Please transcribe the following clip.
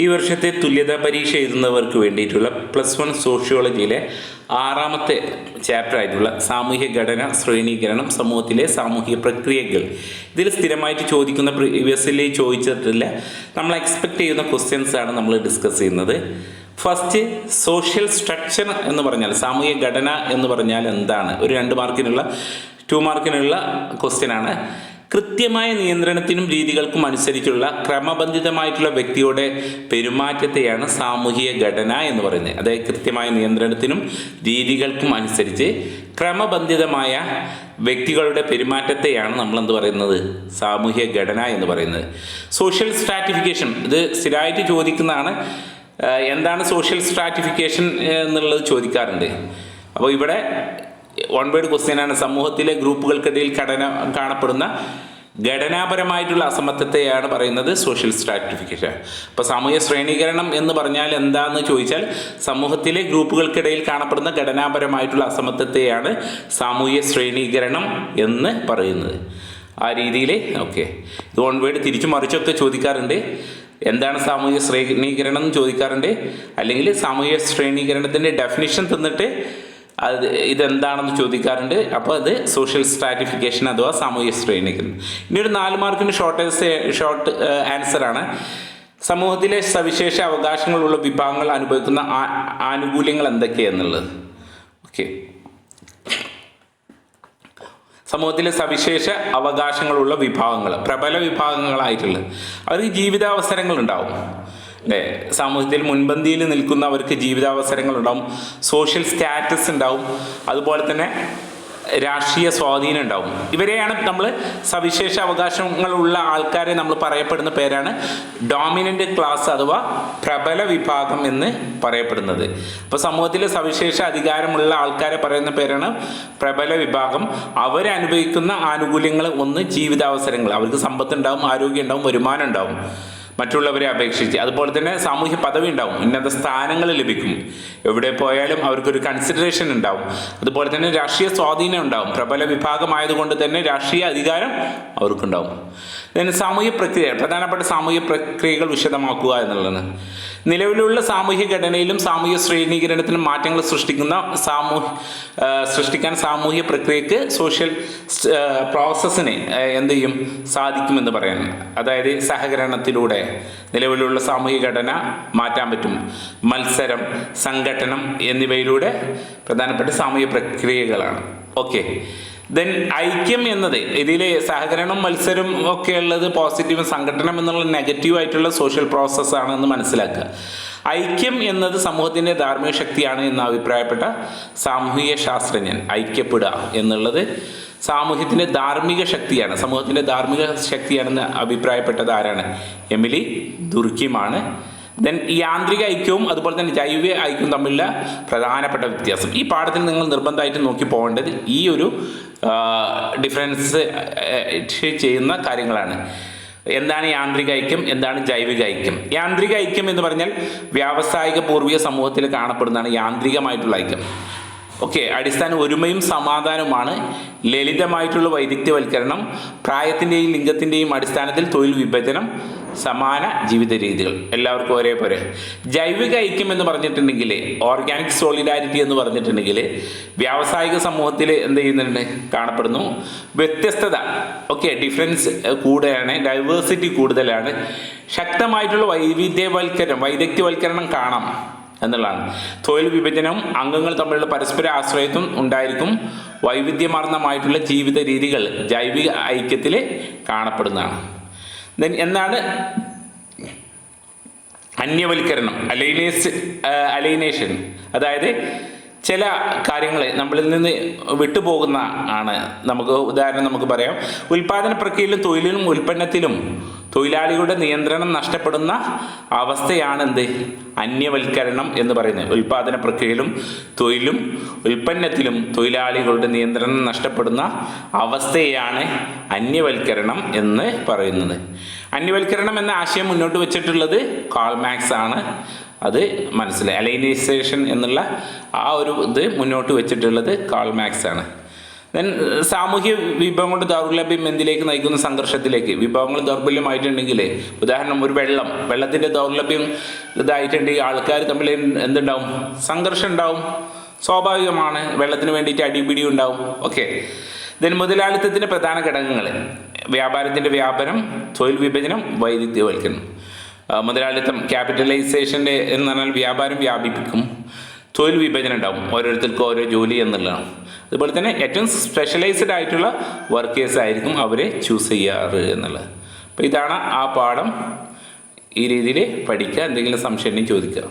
ഈ വർഷത്തെ തുല്യതാ പരീക്ഷ എഴുതുന്നവർക്ക് വേണ്ടിയിട്ടുള്ള +1 സോഷ്യോളജിയിലെ 6ാമത്തെ ചാപ്റ്റർ ആയിട്ടുള്ള സാമൂഹ്യ ഘടന, ശ്രേണീകരണം, സമൂഹത്തിലെ സാമൂഹിക പ്രക്രിയകൾ. ഇതിൽ സ്ഥിരമായിട്ട് ചോദിക്കുന്ന, പ്രീവിയസ്ലി ചോദിച്ചിട്ടില്ല, നമ്മൾ എക്സ്പെക്റ്റ് ചെയ്യുന്ന ക്വസ്റ്റ്യൻസ് ആണ് നമ്മൾ ഡിസ്കസ് ചെയ്യുന്നത്. ഫസ്റ്റ്, സോഷ്യൽ സ്ട്രക്ചർ എന്ന് പറഞ്ഞാൽ, സാമൂഹ്യ ഘടന എന്ന് പറഞ്ഞാൽ എന്താണ്? ഒരു 2 മാർക്കിനുള്ള ക്വസ്റ്റ്യൻ ആണ്. കൃത്യമായ നിയന്ത്രണത്തിനും രീതികൾക്കും അനുസരിച്ചുള്ള ക്രമബന്ധിതമായിട്ടുള്ള വ്യക്തിയുടെ പെരുമാറ്റത്തെയാണ് സാമൂഹിക ഘടന എന്ന് പറയുന്നത്. അതായത് കൃത്യമായ നിയന്ത്രണത്തിനും രീതികൾക്കും അനുസരിച്ച് ക്രമബന്ധിതമായ വ്യക്തികളുടെ പെരുമാറ്റത്തെയാണ് നമ്മൾ എന്ത് പറയുന്നത്? സാമൂഹിക ഘടന എന്ന് പറയുന്നത്. സോഷ്യൽ സ്ട്രാറ്റിഫിക്കേഷൻ, ഇത് സ്ഥിരമായിട്ട് ചോദിക്കുന്നതാണ്. എന്താണ് സോഷ്യൽ സ്ട്രാറ്റിഫിക്കേഷൻ എന്നുള്ളത് ചോദിക്കാറുണ്ട്. അപ്പോൾ ഇവിടെ വൺ വേർഡ് ക്വസ്റ്റ്യനാണ്. സമൂഹത്തിലെ ഗ്രൂപ്പുകൾക്കിടയിൽ കാണപ്പെടുന്ന ഘടനാപരമായിട്ടുള്ള അസമത്വത്തെയാണ് പറയുന്നത് സോഷ്യൽ സ്ട്രാറ്റിഫിക്കേഷൻ. അപ്പോൾ സാമൂഹ്യ ശ്രേണീകരണം എന്ന് പറഞ്ഞാൽ എന്താണെന്ന് ചോദിച്ചാൽ, സമൂഹത്തിലെ ഗ്രൂപ്പുകൾക്കിടയിൽ കാണപ്പെടുന്ന ഘടനാപരമായിട്ടുള്ള അസമത്വത്തെയാണ് സാമൂഹ്യ ശ്രേണീകരണം എന്ന് പറയുന്നത്. ആ രീതിയിൽ ഓക്കെ. ഇത് വൺ വേർഡ് തിരിച്ചു മറിച്ചൊക്കെ ചോദിക്കാറുണ്ട്. എന്താണ് സാമൂഹ്യ ശ്രേണീകരണം എന്ന് ചോദിക്കാറുണ്ട്. അല്ലെങ്കിൽ സാമൂഹ്യ ശ്രേണീകരണത്തിൻ്റെ ഡെഫിനിഷൻ തന്നിട്ട് ഇതെന്താണെന്ന് ചോദിക്കാറുണ്ട്. അപ്പോൾ അത് സോഷ്യൽ സ്ട്രാറ്റിഫിക്കേഷൻ അഥവാ സാമൂഹ്യ ശ്രേണീകരണം. ഇനി ഒരു 4 മാർക്കിന് ഷോർട്ട് ആൻസറാണ്. സമൂഹത്തിലെ സവിശേഷ അവകാശങ്ങളുള്ള വിഭാഗങ്ങൾ അനുഭവിക്കുന്ന ആനുകൂല്യങ്ങൾ എന്തൊക്കെയാണെന്നുള്ളത്. ഓക്കെ, സമൂഹത്തിലെ സവിശേഷ അവകാശങ്ങളുള്ള വിഭാഗങ്ങൾ, പ്രബല വിഭാഗങ്ങളായിട്ടുള്ളത്, അവർക്ക് ജീവിതാവസരങ്ങളുണ്ടാവും അല്ലേ? സമൂഹത്തിൽ മുൻപന്തിയിൽ നിൽക്കുന്നവർക്ക് ജീവിതാവസരങ്ങളുണ്ടാവും, സോഷ്യൽ സ്റ്റാറ്റസ് ഉണ്ടാവും, അതുപോലെ തന്നെ രാഷ്ട്രീയ സ്വാധീനം ഉണ്ടാവും. ഇവരെയാണ് നമ്മൾ സവിശേഷ അവകാശങ്ങളുള്ള ആൾക്കാരെ നമ്മൾ പറയപ്പെടുന്ന പേരാണ് ഡോമിനൻ്റ് ക്ലാസ് അഥവാ പ്രബല വിഭാഗം എന്ന് പറയപ്പെടുന്നത്. അപ്പോൾ സമൂഹത്തിലെ സവിശേഷ അധികാരമുള്ള ആൾക്കാരെ പറയുന്ന പേരാണ് പ്രബല വിഭാഗം. അവരനുഭവിക്കുന്ന ആനുകൂല്യങ്ങൾ, ഒന്ന് ജീവിതാവസരങ്ങൾ, അവർക്ക് സമ്പത്തുണ്ടാവും, ആരോഗ്യം ഉണ്ടാവും, വരുമാനം ഉണ്ടാവും മറ്റുള്ളവരെ അപേക്ഷിച്ച്. അതുപോലെ തന്നെ സാമൂഹ്യ പദവി ഉണ്ടാവും, ഉന്നത സ്ഥാനങ്ങൾ ലഭിക്കും, എവിടെ പോയാലും അവർക്കൊരു കൺസിഡറേഷൻ ഉണ്ടാവും. അതുപോലെ തന്നെ രാഷ്ട്രീയ സ്വാധീനം ഉണ്ടാവും, പ്രബല വിഭാഗമായതുകൊണ്ട് തന്നെ രാഷ്ട്രീയ അധികാരം അവർക്കുണ്ടാവും. സാമൂഹ്യ പ്രക്രിയ, പ്രധാനപ്പെട്ട സാമൂഹ്യ പ്രക്രിയകൾ വിശദമാക്കുക എന്നുള്ളതാണ്. നിലവിലുള്ള സാമൂഹ്യ ഘടനയിലും സാമൂഹ്യ ശ്രേണീകരണത്തിലും മാറ്റങ്ങൾ സൃഷ്ടിക്കാൻ സാമൂഹ്യ പ്രക്രിയക്ക് സോഷ്യൽ പ്രോസസ്സിന് എന്ത് ചെയ്യും സാധിക്കുമെന്ന് പറയാൻ. അതായത് സഹകരണത്തിലൂടെ നിലവിലുള്ള സാമൂഹിക ഘടന മാറ്റാൻ പറ്റും. മത്സരം, സംഘട്ടനം എന്നിവയിലൂടെ പ്രധാനപ്പെട്ട സാമൂഹിക പ്രക്രിയകളാണ്. ഓക്കെ, ദെൻ ഐക്യം എന്നത്, ഇതിൽ സഹകരണം, മത്സരം ഒക്കെ ഉള്ളത് പോസിറ്റീവ്, സംഘടനം എന്നുള്ള നെഗറ്റീവ് ആയിട്ടുള്ള സോഷ്യൽ പ്രോസസ്സാണ് എന്ന് മനസ്സിലാക്കുക. ഐക്യം എന്നത് സമൂഹത്തിൻ്റെ ധാർമ്മിക ശക്തിയാണ് എന്ന് അഭിപ്രായപ്പെട്ട സാമൂഹിക ശാസ്ത്രജ്ഞൻ. ഐക്യപ്പെടുക എന്നുള്ളത് സാമൂഹ്യത്തിൻ്റെ ധാർമ്മിക ശക്തിയാണ്, സമൂഹത്തിൻ്റെ ധാർമ്മിക ശക്തിയാണെന്ന് അഭിപ്രായപ്പെട്ടത് ആരാണ്? എമിലി ദുർക്കിമാണ്. ദെൻ യാന്ത്രിക ഐക്യവും അതുപോലെ തന്നെ ജൈവിക ഐക്യവും തമ്മിലുള്ള പ്രധാനപ്പെട്ട വ്യത്യാസം. ഈ പാഠത്തിൽ നിങ്ങൾ നിർബന്ധമായിട്ട് നോക്കി പോകേണ്ടത് ഈ ഒരു ഡിഫറൻസ് ചെയ്യുന്ന കാര്യങ്ങളാണ്. എന്താണ് യാന്ത്രിക ഐക്യം, എന്താണ് ജൈവിക ഐക്യം? യാന്ത്രിക ഐക്യം എന്ന് പറഞ്ഞാൽ വ്യാവസായിക പൂർവിക സമൂഹത്തിൽ കാണപ്പെടുന്നതാണ് യാന്ത്രികമായിട്ടുള്ള ഐക്യം. ഓക്കെ, അടിസ്ഥാന ഒരുമയും സമാധാനവുമാണ്. ലളിതമായിട്ടുള്ള വൈദഗ്ധ്യവൽക്കരണം, പ്രായത്തിൻ്റെയും ലിംഗത്തിൻ്റെയും അടിസ്ഥാനത്തിൽ തൊഴിൽ വിഭജനം, സമാന ജീവിത രീതികൾ, എല്ലാവർക്കും ഒരേപോലെ. ജൈവിക ഐക്യം എന്ന് പറഞ്ഞിട്ടുണ്ടെങ്കിൽ, ഓർഗാനിക് സോളിഡാരിറ്റി എന്ന് പറഞ്ഞിട്ടുണ്ടെങ്കിൽ, വ്യാവസായിക സമൂഹത്തിൽ എന്ത് ചെയ്യുന്നുണ്ട്? കാണപ്പെടുന്നു വ്യത്യസ്തത. ഓക്കെ, ഡിഫറൻസ് കൂടുതലാണ്, ഡൈവേഴ്സിറ്റി കൂടുതലാണ്. ശക്തമായിട്ടുള്ള വൈദഗ്ധ്യവൽക്കരണം കാണാം എന്നുള്ളതാണ്. തൊഴിൽ വിഭജനവും അംഗങ്ങൾ തമ്മിലുള്ള പരസ്പര ആശ്രയത്വം ഉണ്ടായിരിക്കും. വൈവിധ്യമാർന്നമായിട്ടുള്ള ജീവിത രീതികൾ ജൈവിക ഐക്യത്തിൽ കാണപ്പെടുന്നതാണ്. ദെൻ എന്താണ് അന്യവൽക്കരണം, അലൈനേഷൻ? അതായത് ചില കാര്യങ്ങൾ നമ്മളിൽ നിന്ന് വിട്ടുപോകുന്ന ആണ്. ഉദാഹരണം നമുക്ക് പറയാം. ഉൽപാദന പ്രക്രിയയിലും തൊഴിലിലും ഉൽപ്പന്നത്തിലും തൊഴിലാളികളുടെ നിയന്ത്രണം നഷ്ടപ്പെടുന്ന അവസ്ഥയാണ് എന്ത്? അന്യവൽക്കരണം എന്ന് പറയുന്നത്. ഉൽപാദന പ്രക്രിയയിലും തൊഴിലും ഉൽപ്പന്നത്തിലും തൊഴിലാളികളുടെ നിയന്ത്രണം നഷ്ടപ്പെടുന്ന അവസ്ഥയാണ് അന്യവൽക്കരണം എന്ന് പറയുന്നത്. അന്യവൽക്കരണം എന്ന ആശയം മുന്നോട്ട് വെച്ചിട്ടുള്ളത് കാൾ മാർക്സ് ആണ്. അത് മനസ്സിലായി. അലൈനൈസേഷൻ എന്നുള്ള ആ ഒരു ഇത് മുന്നോട്ട് വെച്ചിട്ടുള്ളത് കാൾ മാർക്സ് ആണ്. ദെൻ സാമൂഹ്യ വിഭവങ്ങളുടെ ദൗർലഭ്യം എന്തിലേക്ക് നയിക്കുന്ന? സംഘർഷത്തിലേക്ക്. വിഭവങ്ങൾ ദൗർബല്യമായിട്ടുണ്ടെങ്കിൽ, ഉദാഹരണം ഒരു വെള്ളത്തിൻ്റെ ദൗർലഭ്യം ഇതായിട്ടുണ്ടെങ്കിൽ ആൾക്കാർ തമ്മിൽ എന്തുണ്ടാവും? സംഘർഷം ഉണ്ടാവും. സ്വാഭാവികമാണ്. വെള്ളത്തിന് വേണ്ടിയിട്ട് അടിപിടി ഉണ്ടാവും. ഓക്കെ. ദെൻ മുതലാളിത്തത്തിൻ്റെ പ്രധാന ഘടകങ്ങൾ: വ്യാപാരത്തിൻ്റെ വ്യാപനം, തൊഴിൽ വിഭജനം, വൈവിധ്യവൽക്കരണം. മുതലാളിത്തം ക്യാപിറ്റലൈസേഷൻ്റെ എന്ന് പറഞ്ഞാൽ വ്യാപാരം വ്യാപിപ്പിക്കും, തൊഴിൽ വിഭജനം ഉണ്ടാവും, ഓരോരുത്തർക്കും ഓരോ ജോലി എന്നുള്ളതാണ്. അതുപോലെ തന്നെ ഏറ്റവും സ്പെഷ്യലൈസ്ഡ് ആയിട്ടുള്ള വർക്കേഴ്സ് ആയിരിക്കും അവരെ ചൂസ് ചെയ്യാറ് എന്നുള്ളത്. അപ്പോൾ ഇതാണ് ആ പാഠം. ഈ രീതിയിൽ പഠിക്കുക. എന്തെങ്കിലും സംശയം ഉണ്ടെങ്കിൽ ചോദിക്കുക.